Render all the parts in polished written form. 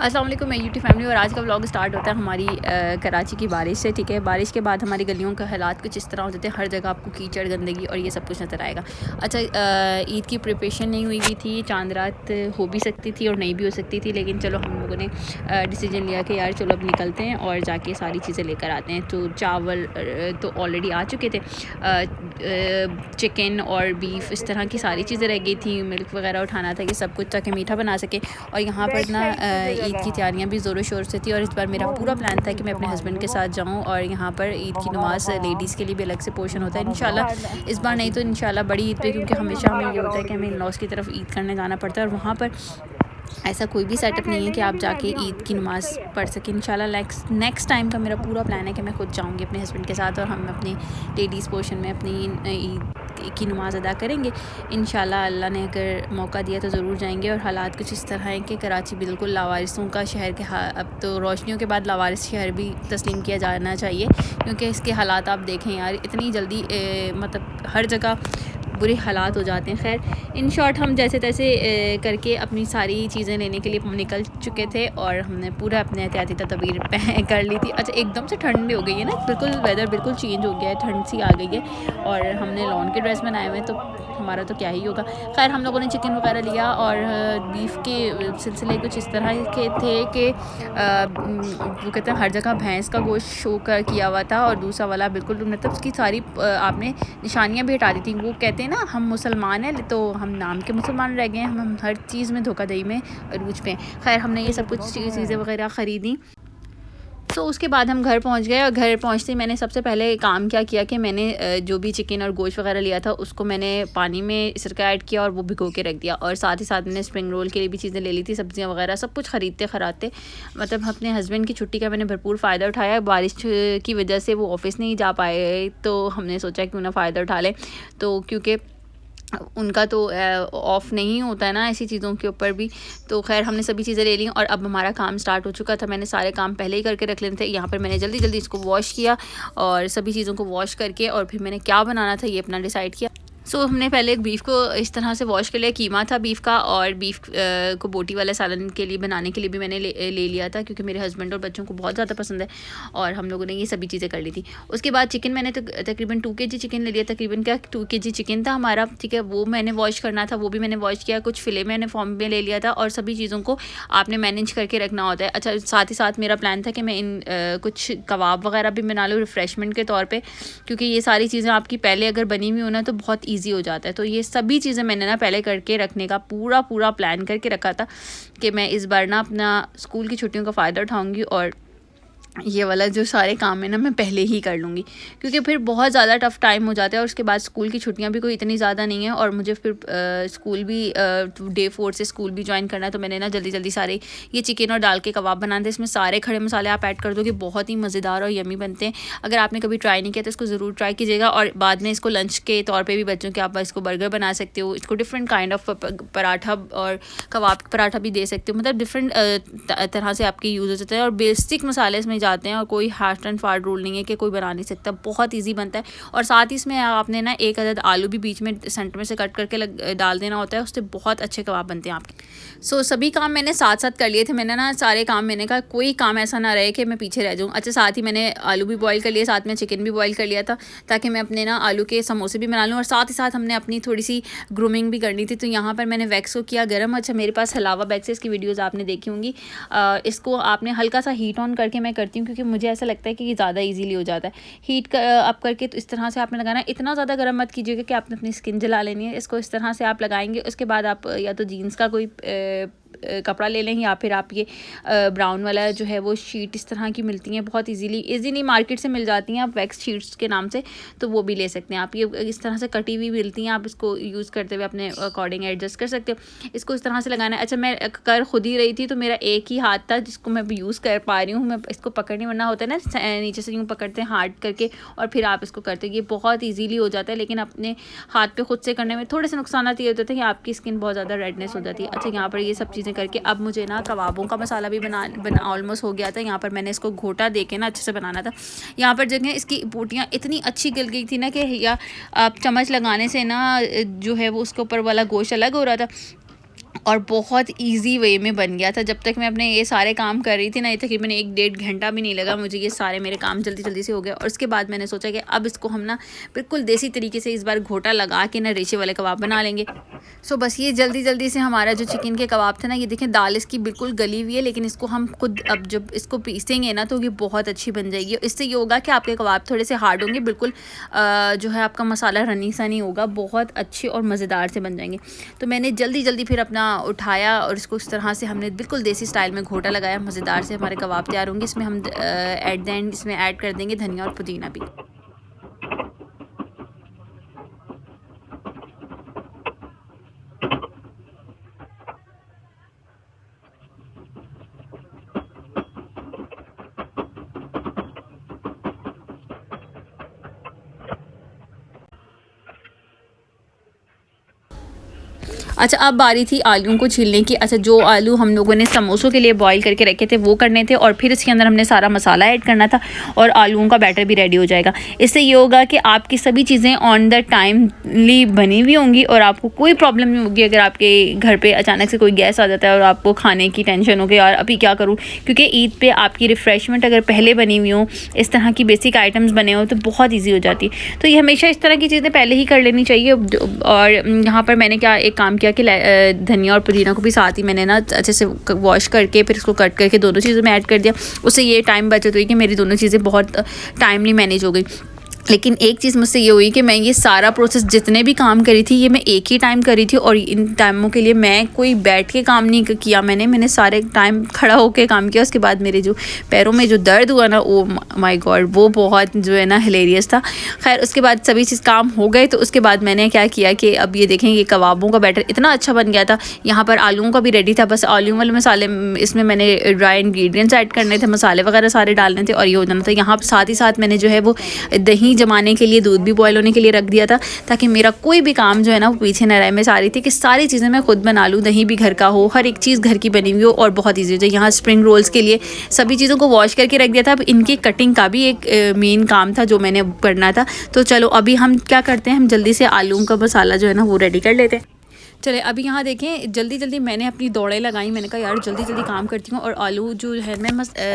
अस्सलाम वालेकुम मैं यूटी फैमिली। और आज का व्लॉग स्टार्ट होता है हमारी कराची की बारिश से। ठीक है, बारिश के बाद हमारी गलियों का हालात कुछ इस तरह हो जाते हैं, हर जगह आपको कीचड़, गंदगी और ये सब कुछ नज़र आएगा। अच्छा, ईद की प्रिपरेशन नहीं हुई थी, चांद रात हो भी सकती थी और नहीं भी हो सकती थी, लेकिन चलो हम लोगों ने डिसीजन लिया कि यार चलो अब निकलते हैं और जाके सारी चीज़ें लेकर आते हैं। तो चावल तो ऑलरेडी आ चुके थे, चिकन और बीफ इस तरह की सारी चीज़ें रह गई थी, मिल्क वगैरह उठाना था, ये सब कुछ ताकि मीठा बना सके। और यहाँ पर ना ईद की तैयारियां भी ज़ोरों शोर से थी और इस बार मेरा पूरा प्लान था कि मैं अपने हस्बैंड के साथ जाऊँ और यहाँ पर ईद की नमाज़ लेडीज़ के लिए भी अलग से पोर्शन होता है इंशाल्लाह। इस बार नहीं तो इंशाल्लाह बड़ी ईद पे, क्योंकि हमेशा हमें ये होता है कि हमें इन लॉज की तरफ ईद करने जाना पड़ता है और वहाँ पर ऐसा कोई भी सेटअप नहीं है कि आप जाके ईद की नमाज़ पढ़ सकें। इंशाल्लाह नेक्स्ट टाइम का मेरा पूरा प्लान है कि मैं खुद जाऊँगी अपने हस्बैंड के साथ और हम अपनी लेडीज़ पोर्शन में अपनी ईद की नमाज़ अदा करेंगे इंशाल्लाह। अल्लाह ने अगर मौका दिया तो ज़रूर जाएंगे। और हालात कुछ इस तरह हैं कि कराची बिल्कुल लावारिसों का शहर के अब तो रोशनियों के बाद लावारिस शहर भी तस्लीम किया जाना चाहिए, क्योंकि इसके हालात आप देखें यार, इतनी जल्दी मतलब हर जगह बुरे हालात हो जाते हैं। खैर इन शॉर्ट हम जैसे तैसे करके अपनी सारी चीज़ें लेने के लिए निकल चुके थे और हमने पूरा अपने एहतियाती तदबीर कर ली थी। अच्छा, एकदम से ठंड भी हो गई है ना, बिल्कुल वेदर बिल्कुल चेंज हो गया है, ठंड सी आ गई है और हमने लॉन के ड्रेस बनाए हुए हैं, तो हमारा तो क्या ही होगा। खैर हम लोगों ने चिकन वगैरह लिया और बीफ के सिलसिले कुछ इस तरह के थे कि वो कहते हैं हर जगह भैंस का गोश्त शो किया हुआ था और दूसरा वाला बिल्कुल मतलब उसकी सारी आपने निशानियां भी हटा दी थी। वो कहते हैं ना हम मुसलमान हैं तो हम नाम के मुसलमान रह गए हैं, हम हर चीज़ में धोखाधड़ी में अरूज पे हैं। खैर हमने ये सब कुछ चीज़ें वगैरह ख़रीदी। तो उसके बाद हम घर पहुंच गए और घर पहुंचते मैंने सबसे पहले काम क्या किया कि मैंने जो भी चिकन और गोश्त वगैरह लिया था उसको मैंने पानी में सिरका ऐड किया और वो भिगो के रख दिया। और साथ ही साथ मैंने स्प्रिंग रोल के लिए भी चीज़ें ले ली थी, सब्जियां वगैरह सब कुछ ख़रीदते खराते मतलब अपने हस्बैंड की छुट्टी का मैंने भरपूर फ़ायदा उठाया। बारिश की वजह से वो ऑफ़िस नहीं जा पाए तो हमने सोचा क्यों ना फ़ायदा उठा लें, तो क्योंकि उनका तो ऑफ़ नहीं होता है ना ऐसी चीज़ों के ऊपर भी। तो खैर हमने सभी चीज़ें ले ली और अब हमारा काम स्टार्ट हो चुका था। मैंने सारे काम पहले ही करके रख लेते थे। यहाँ पर मैंने जल्दी जल्दी इसको वॉश किया और सभी चीज़ों को वॉश करके और फिर मैंने क्या बनाना था ये अपना डिसाइड किया। हमने पहले एक बीफ को इस तरह से वॉश कर लिया, कीमा था बीफ का, और बीफ को बोटी वाला सालन के लिए बनाने के लिए भी मैंने ले लिया था, क्योंकि मेरे हस्बैंड और बच्चों को बहुत ज़्यादा पसंद है और हम लोगों ने ये सभी चीज़ें कर ली थी। उसके बाद चिकन मैंने तकरीबन 2 kg चिकन ले लिया, तकरीबन क्या 2 kg चिकन था हमारा। ठीक है, वो मैंने वॉश करना था, वो भी मैंने वॉश किया। कुछ फिले मैंने फॉर्म में ले लिया था और सभी चीज़ों को आपने मैनेज करके रखना होता है। अच्छा, साथ ही साथ मेरा प्लान था कि मैं इन कुछ कबाब वगैरह भी बना लूँ रिफ़्रेशमेंट के तौर पर, क्योंकि ये सारी चीज़ें आपकी पहले अगर बनी हुई हो ना तो बहुत ईजी हो जाता है। तो ये सभी चीज़ें मैंने ना पहले करके रखने का पूरा प्लान करके रखा था कि मैं इस बार ना अपना स्कूल की छुट्टियों का फ़ायदा उठाऊंगी और ये वाला जो सारे काम है ना मैं पहले ही कर लूँगी, क्योंकि फिर बहुत ज़्यादा टफ़ टाइम हो जाता है और उसके बाद स्कूल की छुट्टियां भी कोई इतनी ज़्यादा नहीं है और मुझे फिर स्कूल भी डे 4 से स्कूल भी ज्वाइन करना है। तो मैंने ना जल्दी सारे ये चिकन और दाल के कबाब बनाए थे। इसमें सारे खड़े मसाले आप ऐड कर दो कि बहुत ही मज़ेदार और यमी बनते हैं। अगर आपने कभी ट्राई नहीं किया तो इसको ज़रूर ट्राई कीजिएगा। और बाद में इसको लंच के तौर पर भी बच्चों के आप इसको बर्गर बना सकते हो, इसको डिफरेंट काइंड ऑफ पराठा और कबाब पराठा भी दे सकते हो, मतलब डिफरेंट तरह से आपके यूज़ हो जाते हैं और बेसिक मसाले इसमें जाते हैं और कोई हार्ड एंड फार्ड रूल नहीं है कि कोई बना नहीं सकता, बहुत इजी बनता है। और साथ ही इसमें आपने ना एक अदद आलू भी बीच में सेंटर में से कट करके डाल देना होता है, उससे बहुत अच्छे कबाब बनते हैं आपके। सभी काम मैंने साथ साथ कर लिए थे। मैंने ना सारे काम, मैंने कहा कोई काम ऐसा ना रहे कि मैं पीछे रह जाऊँ। अच्छा, साथ ही मैंने आलू भी बॉयल कर लिए, साथ में चिकन भी बॉयल कर लिया था ताकि मैं अपने ना आलू के समोसे भी बना लूँ। और साथ ही साथ हमने अपनी थोड़ी सी ग्रूमिंग भी करनी थी, तो यहाँ पर मैंने वैक्स को किया गर्म। अच्छा, मेरे पास हलावा वैक्स है, इसकी वीडियोज़ आपने देखी होंगी। इसको आपने हल्का सा हीट ऑन करके मैं करती हूँ, क्योंकि मुझे ऐसा लगता है कि ये ज़्यादा इजीली हो जाता है। हीट अप करके तो इस तरह से आपने लगाना है, इतना ज़्यादा गर्म मत कीजिएगा कि आपने अपनी स्किन जला लेनी है। इसको इस तरह से आप लगाएंगे, उसके बाद आप या तो जीन्स का कोई कपड़ा ले लें या फिर आप ये ब्राउन वाला जो है वो शीट इस तरह की मिलती हैं बहुत इजीली मार्केट से मिल जाती हैं, आप वैक्स शीट्स के नाम से, तो वो भी ले सकते हैं आप। ये इस तरह से कटी हुई मिलती हैं, आप इसको यूज़ करते हुए अपने अकॉर्डिंग एडजस्ट कर सकते हो। इसको इस तरह से लगाना है। अच्छा, मैं कर खुद ही रही थी तो मेरा एक ही हाथ था जिसको मैं यूज़ कर पा रही हूँ, मैं इसको पकड़ने, वरना होता है ना नीचे से यूँ पकड़ते हैं हार्ड करके और फिर आप इसको करते हो, ये बहुत ईजीली हो जाता है। लेकिन अपने हाथ पे खुद से करने में थोड़े से नुकसान ये होते हैं कि आपकी स्किन बहुत ज़्यादा रेडनेस हो जाती है। अच्छा, यहाँ पर ये सब चीज़ें करके अब मुझे ना कबाबों का मसाला भी बना ऑलमोस्ट हो गया था। यहाँ पर मैंने इसको घोटा दे के ना अच्छे से बनाना था। यहाँ पर जगह इसकी बोटियाँ इतनी अच्छी गल गई थी ना कि या आप चम्मच लगाने से ना जो है वो उसके ऊपर वाला गोश्त अलग हो रहा था और बहुत ईज़ी वे में बन गया था। जब तक मैं अपने ये सारे काम कर रही थी ना, ये तकरीबन 1 डेढ़ घंटा भी नहीं लगा मुझे, ये सारे मेरे काम जल्दी-जल्दी से हो गए। और उसके बाद मैंने सोचा कि अब इसको हम ना बिल्कुल देसी तरीके से इस बार घोटा लगा के ना रेशे वाले कबाब बना लेंगे। बस ये जल्दी-जल्दी से हमारा जो चिकन के कबाब थे ना, ये देखें दाल इसकी बिल्कुल गली हुई है, लेकिन इसको हम खुद अब जब इसको पीसेंगे ना तो ये बहुत अच्छी बन जाएगी। इससे ये होगा कि आपके कबाब थोड़े से हार्ड होंगे, बिल्कुल जो है आपका मसाला रनी सा नहीं होगा, बहुत अच्छे और मज़ेदार से बन जाएंगे। तो मैंने जल्दी-जल्दी फिर अपना उठाया और इसको इस तरह से हमने बिल्कुल देसी स्टाइल में घोटा लगाया। मज़ेदार से हमारे कबाब तैयार होंगे। इसमें हम एट द एंड इसमें ऐड कर देंगे धनिया और पुदीना भी। अच्छा, अब बारी थी आलूओं को छीलने की। अच्छा, जो आलू हम लोगों ने समोसों के लिए बॉईल करके रखे थे वो करने थे, और फिर इसके अंदर हमने सारा मसाला ऐड करना था और आलूओं का बैटर भी रेडी हो जाएगा। इससे ये होगा कि आपकी सभी चीज़ें ऑन द टाइमली बनी हुई होंगी और आपको कोई प्रॉब्लम नहीं होगी अगर आपके घर पे अचानक से कोई गेस्ट आ जाता है और आपको खाने की टेंशन हो गई यार अभी क्या करूँ, क्योंकि ईद पे आपकी रिफ़्रेशमेंट अगर पहले बनी हुई हो, इस तरह की बेसिक आइटम्स बने हो तो बहुत ईजी हो जाती। तो ये हमेशा इस तरह की चीज़ें पहले ही कर लेनी चाहिए। और यहाँ पर मैंने क्या एक काम किया कि धनिया और पुदीना को भी साथ ही मैंने ना अच्छे से वॉश करके फिर इसको कट करके दोनों चीज़ों में ऐड कर दिया। उससे ये टाइम बचत हुई कि मेरी दोनों चीज़ें बहुत टाइमली मैनेज हो गई। लेकिन एक चीज़ मुझसे ये हुई कि मैं ये सारा प्रोसेस जितने भी काम करी थी ये मैं एक ही टाइम करी थी, और इन टाइमों के लिए मैं कोई बैठ के काम नहीं किया। मैंने सारे टाइम खड़ा होकर काम किया। उसके बाद मेरे जो पैरों में जो दर्द हुआ ना, ओ माय गॉड, वो बहुत जो है ना हिलेरियस था। खैर उसके बाद सभी चीज़ काम हो गए। तो उसके बाद मैंने क्या किया कि अब ये देखें ये कबाबों का बैटर इतना अच्छा बन गया था। यहाँ पर आलूओं का भी रेडी था, बस आलू वाले मसाले इसमें मैंने ड्राई इंग्रेडिएंट्स ऐड करने थे, मसाले वगैरह सारे डालने थे और ये हो जाना था। यहाँ साथ ही साथ मैंने जो है वो दही जमाने के लिए दूध भी बॉयल होने के लिए रख दिया था, ताकि मेरा कोई भी काम जो है ना वो पीछे न रहे। मैं चाह रही थी कि सारी चीज़ें मैं खुद बना लूँ, दही भी घर का हो, हर एक चीज़ घर की बनी हुई हो और बहुत ईजी हो जाए। यहाँ स्प्रिंग रोल्स के लिए सभी चीज़ों को वॉश करके रख दिया था। अब इनकी कटिंग का भी एक मेन काम था जो मैंने करना था। तो चलो अभी हम क्या करते हैं, हम जल्दी से आलूओं का मसाला जो है ना वो रेडी कर लेते हैं। चले अभी यहाँ देखें जल्दी जल्दी मैंने अपनी दौड़ें लगाई। मैंने कहा यार जल्दी जल्दी काम करती हूँ। और आलू जो है मैं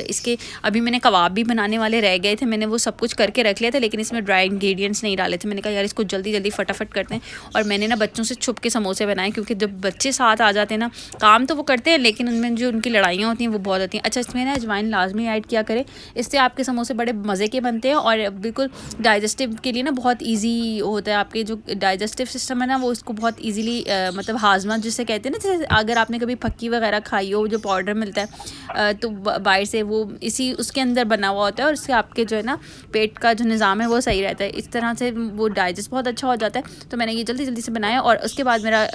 इसके अभी मैंने कबाब भी बनाने वाले रह गए थे, मैंने वो सब कुछ करके रख लिया था, लेकिन इसमें ड्राई इंग्रेडिएंट्स नहीं डाले थे। मैंने कहा यार इसको जल्दी जल्दी फटाफट करते हैं। और मैंने ना बच्चों से छुप के समोसे बनाए, क्योंकि जब बच्चे साथ आ जाते हैं ना काम तो वो करते हैं, लेकिन उनमें जो उनकी लड़ाइयाँ होती हैं वो बहुत होती हैं। अच्छा, इसमें ना अजवाइन लाजमी ऐड किया करें, इससे आपके समोसे बड़े मज़े के बनते हैं और बिल्कुल डाइजेस्टिव के लिए ना बहुत ईजी होता है। आपके जो डाइजेस्टिव सिस्टम है ना वो इसको बहुत ईजीली मतलब हाजमा जिसे कहते हैं ना, जैसे अगर आपने कभी फक्की वगैरह खाई हो जो पाउडर मिलता है तो बाहर से वो इसी उसके अंदर बना हुआ होता है, और इससे आपके जो है ना पेट का जो निज़ाम है वो सही रहता है। इस तरह से वो डाइजेस्ट बहुत अच्छा हो जाता है। तो मैंने ये जल्दी जल्दी से बनाया और उसके बाद मेरा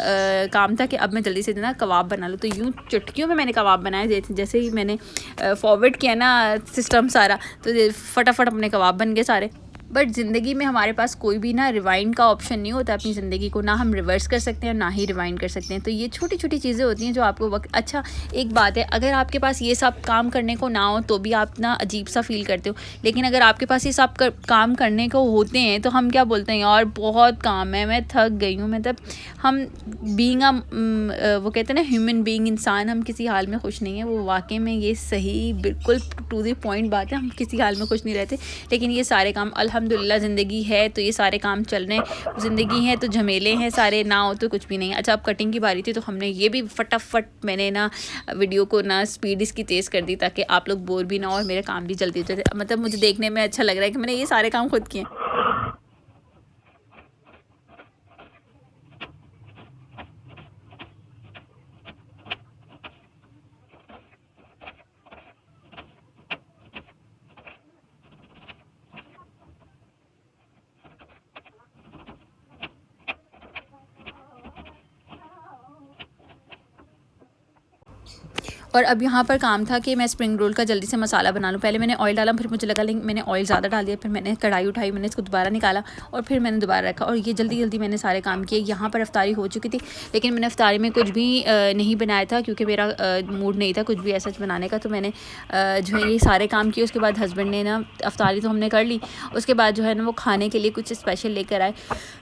काम था कि अब मैं जल्दी से ना कबाब बना लूँ। तो यूँ चुटकियों में मैंने कबाब बनाए, जैसे ही मैंने फॉरवर्ड किया ना सिस्टम सारा, तो फटाफट अपने कबाब बन गए सारे। बट ज़िंदगी में हमारे पास कोई भी ना रिवाइंड का ऑप्शन नहीं होता। अपनी ज़िंदगी को ना हम रिवर्स कर सकते हैं ना ही रिवाइंड कर सकते हैं। तो ये छोटी छोटी चीज़ें होती हैं जो आपको वक्त। अच्छा, एक बात है, अगर आपके पास ये सब काम करने को ना हो तो भी आप ना अजीब सा फील करते हो, लेकिन अगर आपके पास ये सब काम करने को होते हैं तो हम क्या बोलते हैं, यार बहुत काम है, मैं थक गई हूँ। मतलब हम बीइंग वो कहते हैं ना ह्यूमन बीइंग, इंसान, हम किसी हाल में खुश नहीं है। वो वाकई में ये सही बिल्कुल टू द पॉइंट बात है, हम किसी हाल में खुश नहीं रहते। लेकिन ये सारे काम अल्हम्दुलिल्लाह ज़िंदगी है तो ये सारे काम चल रहे हैं। ज़िंदगी है तो झमेले हैं सारे, ना हो तो कुछ भी नहीं। अच्छा, अब कटिंग की बारी थी तो हमने ये भी फटाफट मैंने ना वीडियो को ना स्पीड इसकी तेज़ कर दी ताकि आप लोग बोर भी ना हो और मेरे काम भी जल्दी हो जाए। मतलब मुझे देखने में अच्छा लग रहा है कि मैंने ये सारे काम खुद किए। और अब यहाँ पर काम था कि मैं स्प्रिंग रोल का जल्दी से मसाला बना लूँ। पहले मैंने ऑयल डाला, फिर मुझे लगा लेकिन मैंने ऑयल ज़्यादा डाल दिया, फिर मैंने कढ़ाई उठाई, मैंने इसको दोबारा निकाला और फिर मैंने दोबारा रखा और ये जल्दी जल्दी मैंने सारे काम किए। यहाँ पर अफ्तारी हो चुकी थी, लेकिन मैंने अफ्तारी में कुछ भी नहीं बनाया था क्योंकि मेरा मूड नहीं था कुछ भी ऐसा बनाने का। तो मैंने जो है ये सारे काम किए। उसके बाद हस्बैंड ने ना अफ्तारी तो हमने कर ली, उसके बाद जो है ना वो खाने के लिए कुछ स्पेशल लेकर आए।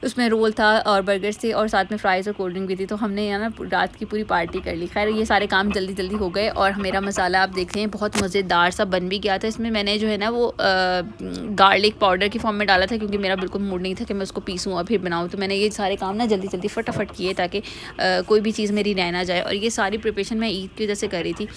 उसमें रोल था और बर्गर्स थे और साथ में फ्राइज़ और कोल्ड ड्रिंक भी थी। तो हमने ना रात की पूरी पार्टी कर ली। खैर ये सारे काम जल्दी जल्दी हो गए और मेरा मसाला आप देख रहे हैं बहुत मज़ेदार सा बन भी गया था। इसमें मैंने जो है ना वो गार्लिक पाउडर की फॉर्म में डाला था क्योंकि मेरा बिल्कुल मूड नहीं था कि मैं उसको पीसूँ और फिर बनाऊँ। तो मैंने ये सारे काम ना जल्दी जल्दी फटाफट किए ताकि कोई भी चीज़ मेरी रह ना जाए। और ये सारी प्रिपरेशन मैं ईद की वजह से कर रही थी।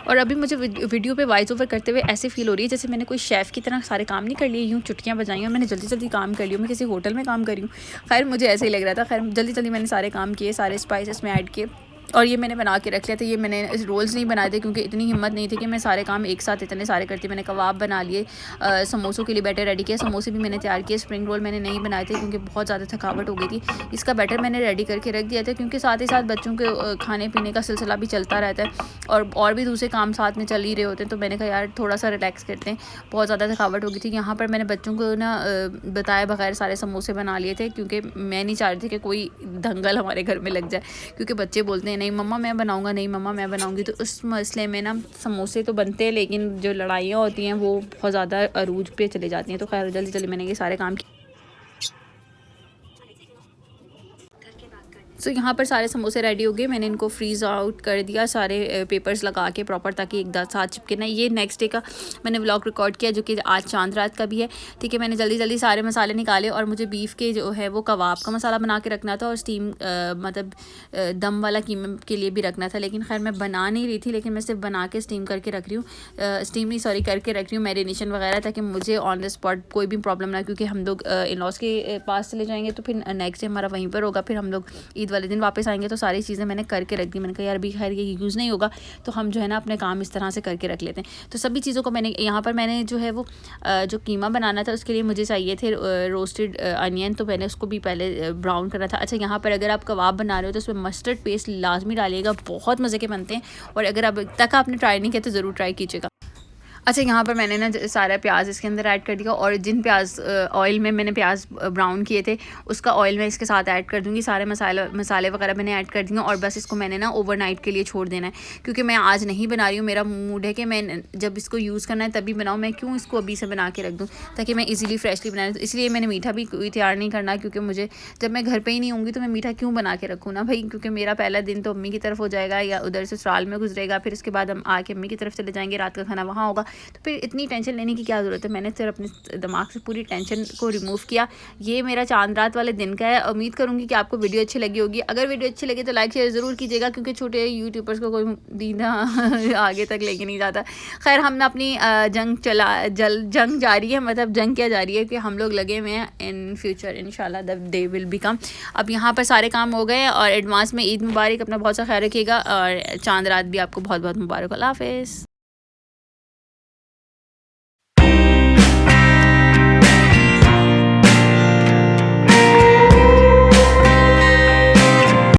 और अभी मुझे वीडियो पे वॉइस ओवर करते हुए ऐसे फील हो रही है जैसे मैंने कोई शेफ़ की तरह सारे काम नहीं कर लिए, यूँ चुटकियाँ बजाई और मैंने जल्दी जल्दी काम कर लिया, मैं किसी होटल में काम कर रही हूँ। खैर मुझे ऐसे ही लग रहा था। खैर जल्दी जल्दी मैंने सारे काम किए, सारे स्पाइसेस में ऐड किए और ये मैंने बना के रख लिया था। ये मैंने रोल्स नहीं बनाए थे क्योंकि इतनी हिम्मत नहीं थी कि मैं सारे काम एक साथ इतने सारे करती। मैंने कबाब बना लिए, समोसों के लिए बैटर रेडी किया, समोसे भी मैंने तैयार किए। स्प्रिंग रोल मैंने नहीं बनाए थे क्योंकि बहुत ज़्यादा थकावट हो गई थी। इसका बैटर मैंने रेडी करके रख दिया था क्योंकि साथ ही साथ बच्चों के खाने पीने का सिलसिला भी चलता रहता है और भी दूसरे काम साथ में चल ही रहे होते हैं। तो मैंने कहा यार थोड़ा सा रिलैक्स करते हैं, बहुत ज़्यादा थकावट हो गई थी। यहाँ पर मैंने बच्चों को ना बताए बगैर सारे समोसे बना लिए थे क्योंकि मैं नहीं चाह रही थी कि कोई दंगल हमारे घर में लग जाए क्योंकि बच्चे बोलते हैं नहीं मम्मा मैं बनाऊँगा, नहीं मम्मा मैं बनाऊंगी। तो उस मसले में ना समोसे तो बनते हैं लेकिन जो लड़ाइयाँ होती हैं वो बहुत ज़्यादा अरूज पे चले जाती हैं। तो खैर जल्दी जल्दी मैंने ये सारे काम किए। सो यहाँ पर सारे समोसे रेडी हो गए। मैंने इनको फ्रीज़ आउट कर दिया सारे पेपर्स लगा के प्रॉपर ताकि एक साथ चिपके ना। ये नेक्स्ट डे का मैंने व्लॉग रिकॉर्ड किया जो कि आज चांद रात का भी है। ठीक है, मैंने जल्दी जल्दी सारे मसाले निकाले और मुझे बीफ के जो है वो कबाब का मसाला बना के रखना था और स्टीम मतलब दम वाला कीमे के लिए भी रखना था। लेकिन खैर मैं बना नहीं रही थी, लेकिन मैं सिर्फ बना के स्टीम करके रख रही हूँ, स्टीम नहीं सॉरी करके रख रही हूँ मैरिनेशन वगैरह, ताकि मुझे ऑन द स्पॉट कोई भी प्रॉब्लम ना, क्योंकि हम लोग इन लॉज के पास चले जाएंगे तो फिर नेक्स्ट डे हमारा वहीं पर होगा। फिर हम लोग ईद वाले दिन वापस आएंगे तो सारी चीज़ें मैंने करके रख दी। मैंने कहा यार अभी खैर ये यूज़ नहीं होगा तो हम जो है ना अपने काम इस तरह से करके रख लेते हैं। तो सभी चीज़ों को मैंने यहाँ पर मैंने जो है वो जो कीमा बनाना था उसके लिए मुझे चाहिए थे रोस्टेड अनियन, तो मैंने उसको भी पहले ब्राउन करना था। अच्छा, यहाँ पर अगर आप कबाब बना रहे हो तो उसमें मस्टर्ड पेस्ट लाजमी डालिएगा, बहुत मज़े के बनते हैं और अगर अब तक आपने ट्राई नहीं किया तो ज़रूर ट्राई कीजिएगा। अच्छा, यहाँ पर मैंने ना सारा प्याज इसके अंदर ऐड कर दिया और जिन प्याज ऑयल में मैंने प्याज ब्राउन किए थे उसका ऑयल मैं इसके साथ ऐड कर दूँगी। सारे मसाले वगैरह मैंने ऐड कर दिए और बस इसको मैंने ना ओवरनाइट के लिए छोड़ देना है क्योंकि मैं आज नहीं बना रही हूँ। मेरा मूड है कि मैं जब इसको यूज़ करना है तभी बनाऊँ, मैं क्यों इसको अभी से बना के रख दूँ ताकि मैं ईज़िली फ्रेशली बनाऊँ। तो इसलिए मैंने मीठा भी कोई तैयार नहीं करना क्योंकि मुझे जब मैं घर पर ही नहीं होंगी तो मैं मीठा क्यों बना के रखूँ ना भाई, क्योंकि मेरा पहला दिन तो अम्मी की तरफ हो जाएगा या उधर ससुराल में गुजरेगा, फिर उसके बाद हम आके अम्मी की तरफ चले जाएंगे, रात का खाना वहाँ होगा, तो फिर इतनी टेंशन लेने की क्या ज़रूरत है। मैंने सिर्फ अपने दिमाग से पूरी टेंशन को रिमूव किया। ये मेरा चांद रात वाले दिन का है। उम्मीद करूँगी कि आपको वीडियो अच्छी लगी होगी। अगर वीडियो अच्छी लगे तो लाइक शेयर ज़रूर कीजिएगा क्योंकि छोटे यूट्यूबर्स को कोई दीन आगे तक लेके नहीं जाता। खैर हमने अपनी जंग जारी है, मतलब जंग क्या जारी है कि हम लोग लगे हुए हैं। इन फ्यूचर इंशाल्लाह द डे विल बी कम। अब यहाँ पर सारे काम हो गए और एडवांस में ईद मुबारक, अपना बहुत सा ख्याल रखिएगा और चांद रात भी आपको बहुत बहुत मुबारक। अल्लाह हाफ़िज़।